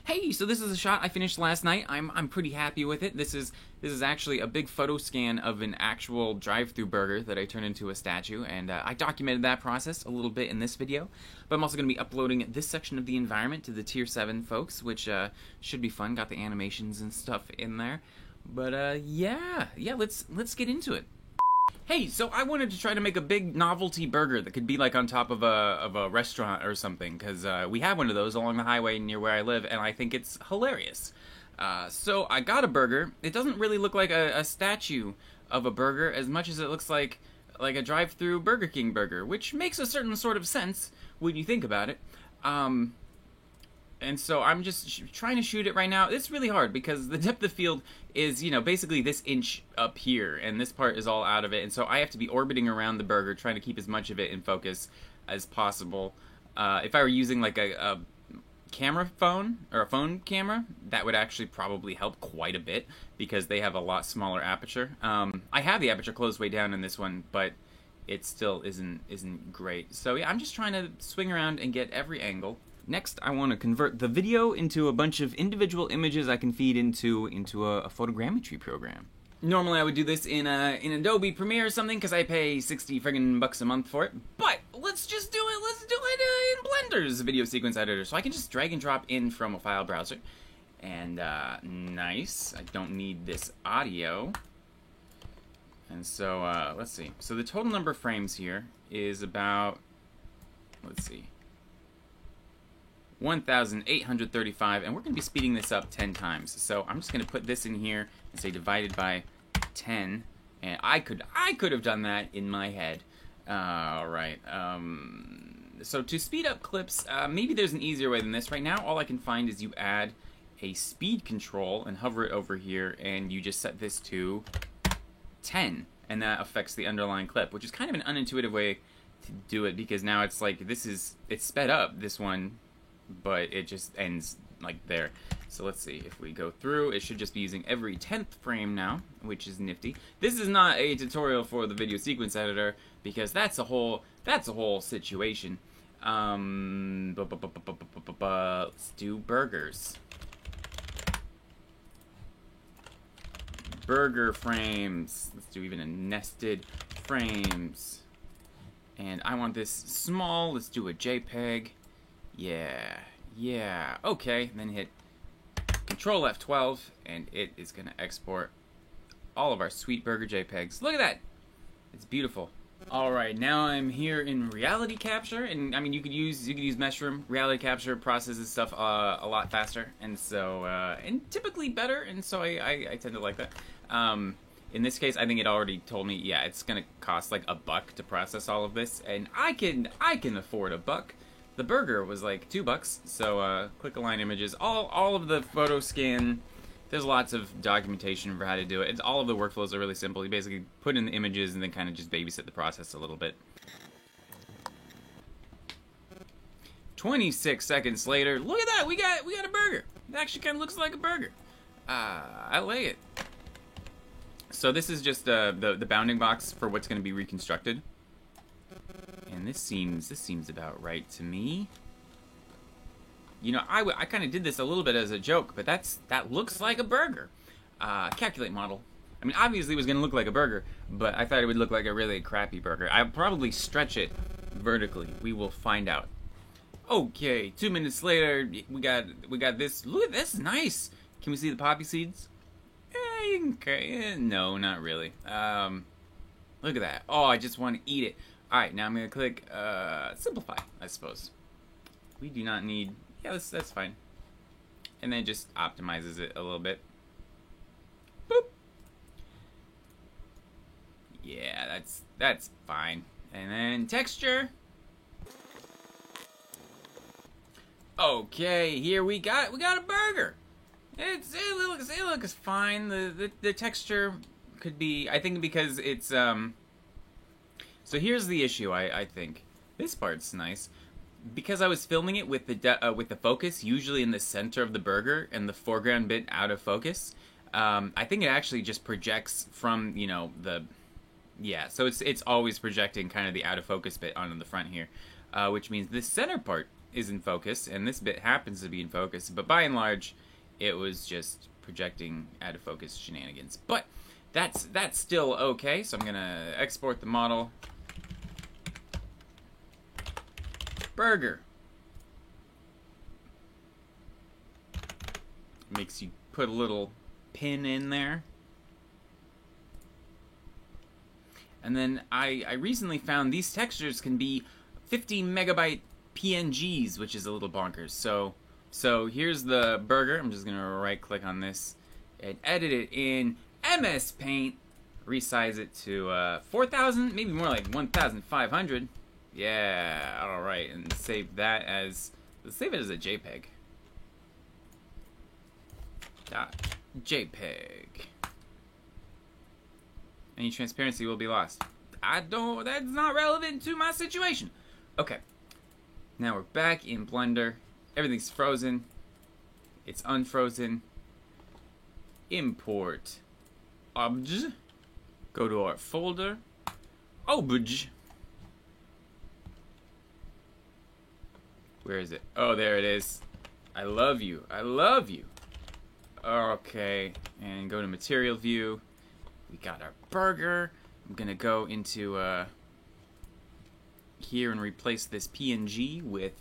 Hey, so this is a shot I finished last night. I'm pretty happy with it. This is actually a big photo scan of an actual drive-through burger that I turned into a statue, and I documented that process a little bit in this video. But I'm also going to be uploading this section of the environment to the Tier 7 folks, which should be fun. Got the animations and stuff in there. But yeah, let's get into it. Hey, so I wanted to try to make a big novelty burger that could be like on top of a restaurant or something, because we have one of those along the highway near where I live, and I think it's hilarious. So I got a burger. It doesn't really look like a statue of a burger as much as it looks like a drive-through Burger King burger, which makes a certain sort of sense when you think about it. And so I'm just trying to shoot it right now. It's really hard because the depth of field is, basically this inch up here, and this part is all out of it. And so I have to be orbiting around the burger, trying to keep as much of it in focus as possible. If I were using like a camera phone, or a phone camera, that would actually probably help quite a bit because they have a lot smaller aperture. I have the aperture closed way down in this one, but it still isn't great. So yeah, I'm just trying to swing around and get every angle. Next, I want to convert the video into a bunch of individual images I can feed into a photogrammetry program. Normally I would do this in Adobe Premiere or something because I pay 60 friggin' bucks a month for it, but let's just do it, in Blender's video sequence editor. So I can just drag and drop in from a file browser. And nice, I don't need this audio. And so, let's see. So the total number of frames here is about, let's see, 1,835, and we're going to be speeding this up 10 times. So I'm just going to put this in here and say divided by 10, and I could have done that in my head. Alright, so to speed up clips, maybe there's an easier way than this. Right now, all I can find is you add a speed control and hover it over here, and you just set this to 10, and that affects the underlying clip, which is kind of an unintuitive way to do it, because now it's like, it's sped up, this one, but it just ends like there. So let's see, if we go through, it should just be using every 10th frame now, which is nifty. This is not a tutorial for the video sequence editor, because that's a whole situation. Let's do burgers. Burger frames. Let's do even a nested frames. And I want this small. Let's do a JPEG. Yeah, okay, then hit Control F12, and it is going to export all of our sweet burger JPEGs. Look at that! It's beautiful. Alright, now I'm here in Reality Capture, and I mean, you could use Meshroom. Reality Capture processes stuff a lot faster, and so, and typically better, and so I tend to like that. In this case, I think it already told me, yeah, it's going to cost like $1 to process all of this, and I can afford $1. The burger was like $2, so click align images. All of the photo scan, there's lots of documentation for how to do it. All of the workflows are really simple. You basically put in the images and then kind of just babysit the process a little bit. 26 seconds later, look at that, we got a burger. It actually kind of looks like a burger. I like it. So this is just the bounding box for what's going to be reconstructed. And this seems about right to me. I kind of did this a little bit as a joke, but that looks like a burger. Calculate model. I mean, obviously it was going to look like a burger, but I thought it would look like a really crappy burger. I'll probably stretch it vertically. We will find out. Okay, 2 minutes later, we got this. Look at this, nice. Can we see the poppy seeds? Okay, no, not really. Look at that. Oh, I just want to eat it. Alright, now I'm going to click Simplify, I suppose. We do not need... Yeah, that's fine. And then it just optimizes it a little bit. Boop. Yeah, that's fine. And then Texture. Okay, here we got a burger. It looks fine. The texture could be... I think because it's... So here's the issue, I think. This part's nice. Because I was filming it with the focus usually in the center of the burger and the foreground bit out of focus, I think it actually just projects from, yeah, so it's always projecting kind of the out of focus bit onto the front here, which means this center part is in focus, and this bit happens to be in focus, but by and large, it was just projecting out of focus shenanigans. But that's still okay, so I'm gonna export the model. Burger. Makes you put a little pin in there. And then I recently found these textures can be 15 megabyte PNGs, which is a little bonkers. So here's the burger. I'm just gonna right click on this and edit it in MS Paint. Resize it to 4,000, maybe more like 1,500. Yeah, all right, and save that as, let's save it as a JPEG. .jpeg. Any transparency will be lost. That's not relevant to my situation. Okay, now we're back in Blender. Everything's frozen. It's unfrozen. Import obj. Go to our folder. Obj. Where is it? Oh, there it is. I love you. I love you. Okay, and go to material view. We got our burger. I'm gonna go into here and replace this PNG with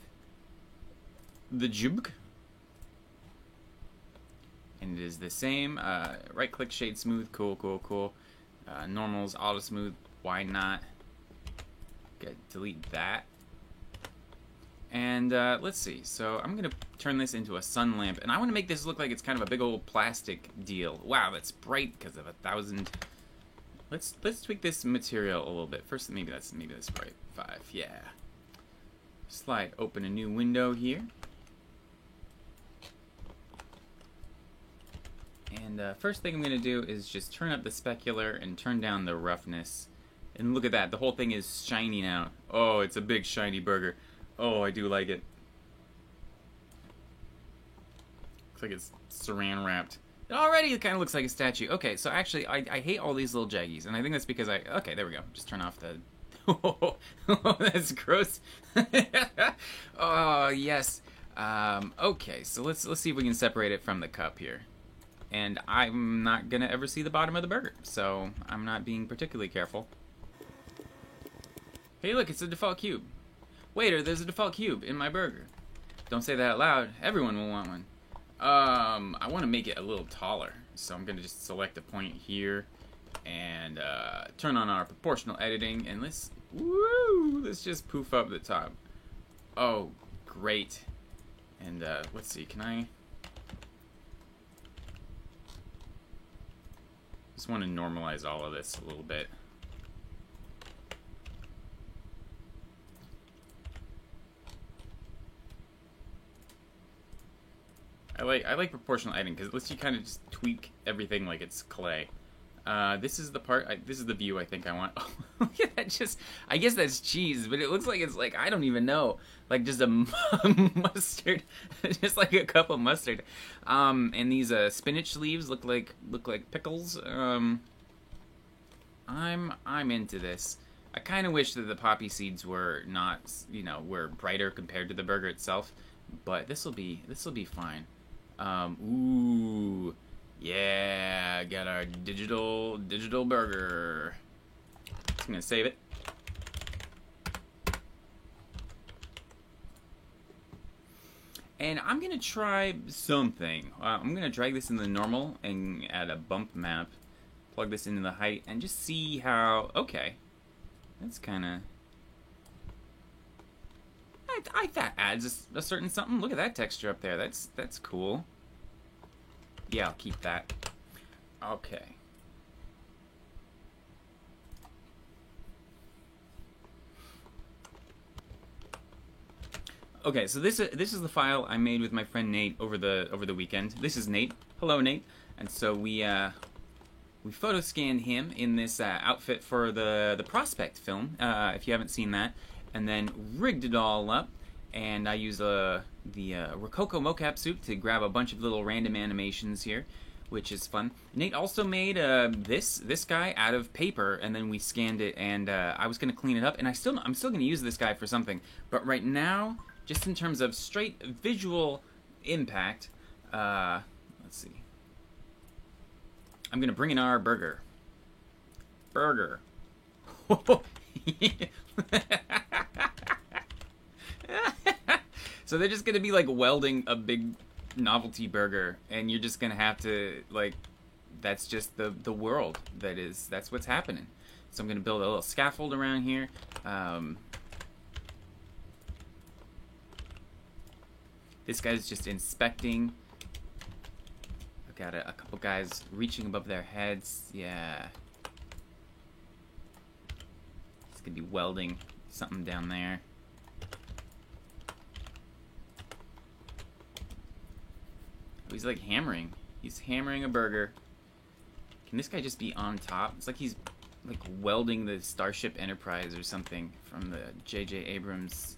the jubk. And it is the same. Right click, shade smooth. Cool, cool, cool. Normals, auto smooth. Why not? Delete that. And let's see. So I'm gonna turn this into a sun lamp, and I want to make this look like it's kind of a big old plastic deal. Wow, that's bright because of 1,000. Let's tweak this material a little bit. First, maybe that's bright 5. Yeah. Slide open a new window here. And first thing I'm gonna do is just turn up the specular and turn down the roughness. And look at that, the whole thing is shiny now. Oh, it's a big shiny burger. Oh, I do like it. Looks like it's saran wrapped. Already it kind of looks like a statue. Okay, so actually I hate all these little jaggies, and I think that's because okay, there we go. Just turn off the oh, that's gross. Oh, yes. Okay, so let's see if we can separate it from the cup here. And I'm not gonna ever see the bottom of the burger, so I'm not being particularly careful. Hey, look, it's a default cube. Waiter, there's a default cube in my burger. Don't say that out loud. Everyone will want one. I want to make it a little taller, so I'm gonna just select a point here and turn on our proportional editing, and let's just poof up the top. Oh, great. And let's see, can I just want to normalize all of this a little bit. I like proportional editing because it lets you kind of just tweak everything like it's clay. This is the part. This is the view I think I want. Oh, look at that! Just I guess that's cheese, but it looks like it's like I don't even know, like just a mustard, just like a cup of mustard. And these spinach leaves look like pickles. I'm into this. I kind of wish that the poppy seeds were not, were brighter compared to the burger itself, but this will be fine. Ooh, yeah, got our digital burger. Just gonna save it. And I'm gonna try something. I'm gonna drag this in the normal and add a bump map. Plug this into the height and just see how. Okay, that's kind of. That adds a certain something. Look at that texture up there. That's cool. Yeah, I'll keep that. Okay. Okay, so this is the file I made with my friend Nate over the weekend. This is Nate. Hello, Nate. And so we photo scanned him in this outfit for the Prospect film. If you haven't seen that. And then rigged it all up, and I used the Rococo mocap suit to grab a bunch of little random animations here, which is fun. Nate also made this guy out of paper, and then we scanned it, and I was gonna clean it up, and I'm still gonna use this guy for something. But right now, just in terms of straight visual impact, let's see. I'm gonna bring in our burger. Burger. So they're just gonna be like welding a big novelty burger, and you're just gonna have to like. That's just the world that's what's happening. So I'm gonna build a little scaffold around here. This guy's just inspecting. I've got a couple guys reaching above their heads. Yeah. He's gonna be welding something down there. Oh, he's like hammering. He's hammering a burger. Can this guy just be on top? It's like he's like welding the Starship Enterprise or something from the J.J. Abrams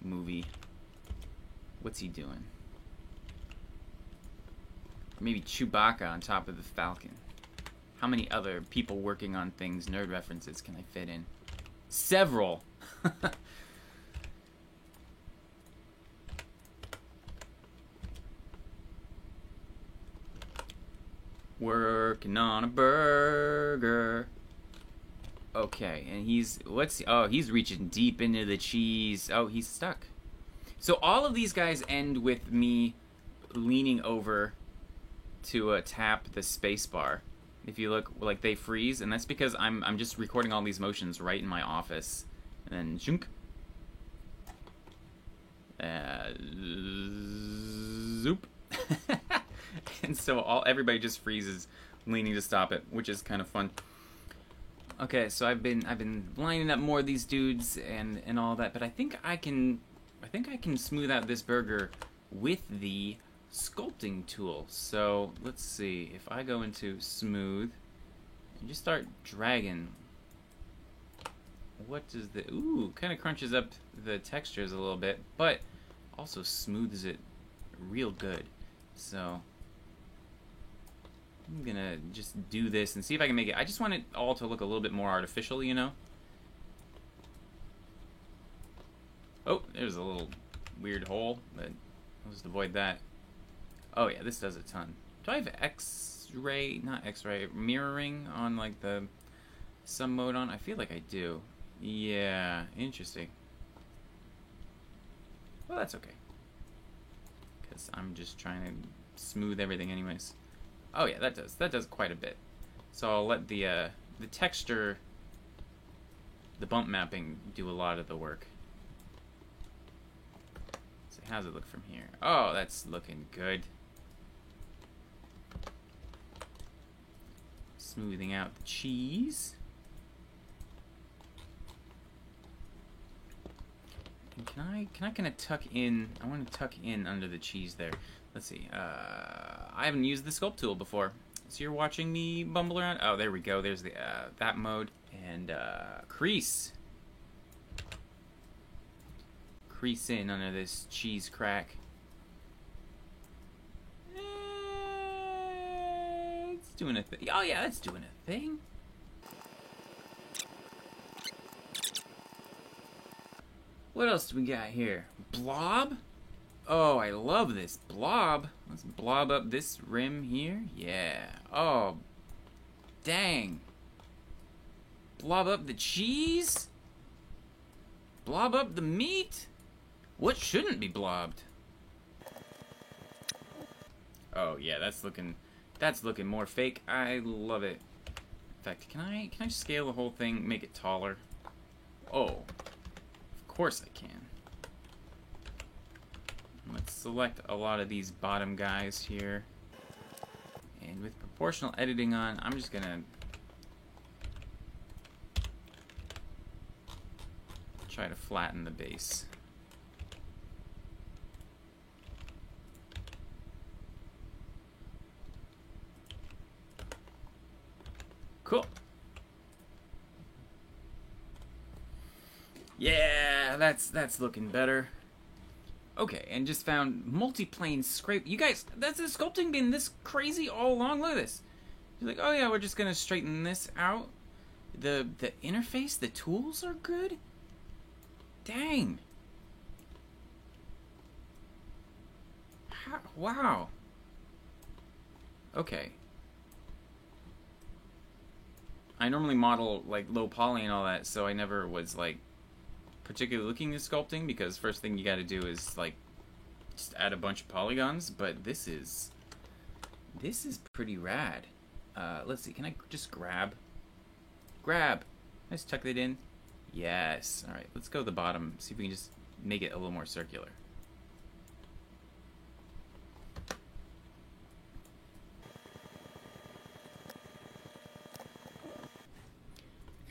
movie. What's he doing? Maybe Chewbacca on top of the Falcon. How many other people working on things, nerd references, can I fit in? Several! Working on a burger. Okay, and he's... Oh, he's reaching deep into the cheese. Oh, he's stuck. So all of these guys end with me leaning over to tap the space bar. If you look, like, they freeze, and that's because I'm just recording all these motions right in my office. And then junk. Zoop. And so everybody just freezes, leaning to stop it, which is kind of fun. Okay, so I've been lining up more of these dudes and all that, but I think I can smooth out this burger with the sculpting tool. So let's see, if I go into smooth and just start dragging, what does the kind of crunches up the textures a little bit, but also smooths it real good. So I'm gonna just do this and see if I can make it. I just want it all to look a little bit more artificial, you know. Oh, there's a little weird hole, but I'll just avoid that. Oh yeah, this does a ton. Do I have X-ray, not X-ray, mirroring on like the some mode on? I feel like I do. Yeah, interesting. Well, that's okay, because I'm just trying to smooth everything anyways. Oh yeah, that does quite a bit. So I'll let the texture, the bump mapping, do a lot of the work. So how's it look from here? Oh, that's looking good. Smoothing out the cheese. And can I kind of tuck in? I want to tuck in under the cheese there. Let's see. I haven't used the sculpt tool before, so you're watching me bumble around. Oh, there we go. There's the that mode and crease. Crease in under this cheese crack. It's doing a thing. Oh yeah, it's doing a thing. What else do we got here? Blob? Oh, I love this blob. Let's blob up this rim here. Yeah. Oh, dang. Blob up the cheese? Blob up the meat? What shouldn't be blobbed? Oh yeah, that's looking more fake. I love it. In fact, can I just scale the whole thing, make it taller? Oh, of course I can. Let's select a lot of these bottom guys here. And with proportional editing on, I'm just gonna try to flatten the base. Cool. Yeah, that's looking better. Okay, and just found multi-plane scrape. You guys, that's the sculpting been this crazy all along. Look at this. You're like, oh yeah, we're just gonna straighten this out. The interface, the tools are good. Dang. Wow. Okay. I normally model like low poly and all that, so I never was like particularly looking at sculpting, because first thing you got to do is like just add a bunch of polygons. But this is pretty rad. Let's see. Can I just grab? Let's tuck that in. Yes. All right. Let's go to the bottom. See if we can just make it a little more circular.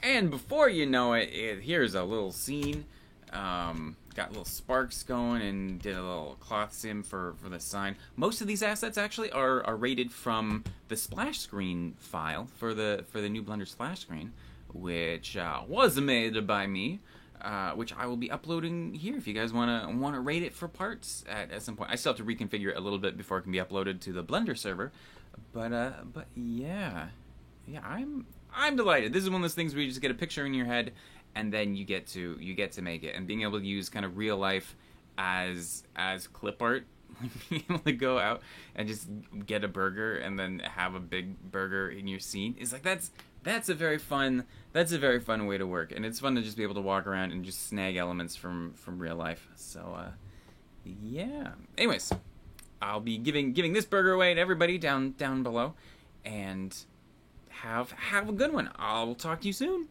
And before you know it, here's a little scene. Got little sparks going, and did a little cloth sim for the sign. Most of these assets actually are rated from the splash screen file for the new Blender splash screen, which was made by me, which I will be uploading here if you guys wanna rate it for parts at some point. I still have to reconfigure it a little bit before it can be uploaded to the Blender server, but yeah, I'm delighted. This is one of those things where you just get a picture in your head, and then you get to make it. And being able to use kind of real life as clip art, being able to go out and just get a burger and then have a big burger in your scene is like that's a very fun way to work. And it's fun to just be able to walk around and just snag elements from real life. So yeah. Anyways, I'll be giving this burger away to everybody down below, and have a good one. I'll talk to you soon.